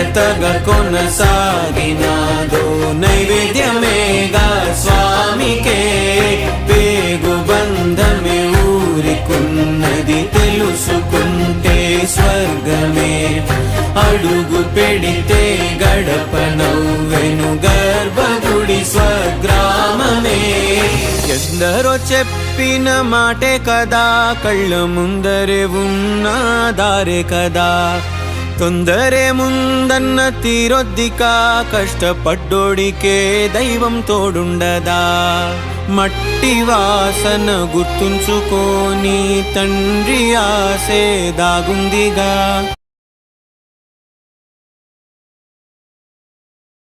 ఆప్యాయతగా కొనసాగినాదో నైవేద్యమేగా స్వామికే పేగు బంధమే ఊరికున్నది తెలుసుకుంటే స్వర్గమే అడుగు పెడితే గడప నవ్వెను గర్భగుడి స్వగ్రామమే ఎందరో చెప్పిన మాటే కదా కళ్ళ ముందరే ఉన్న దారే కదా తొందరే ముందన్న తీరొద్దికా కష్టపడ్డోడికే దైవం తోడుండదా మట్టి వాసన గుర్తుంచుకోని తండ్రి ఆసే దాగుందిగా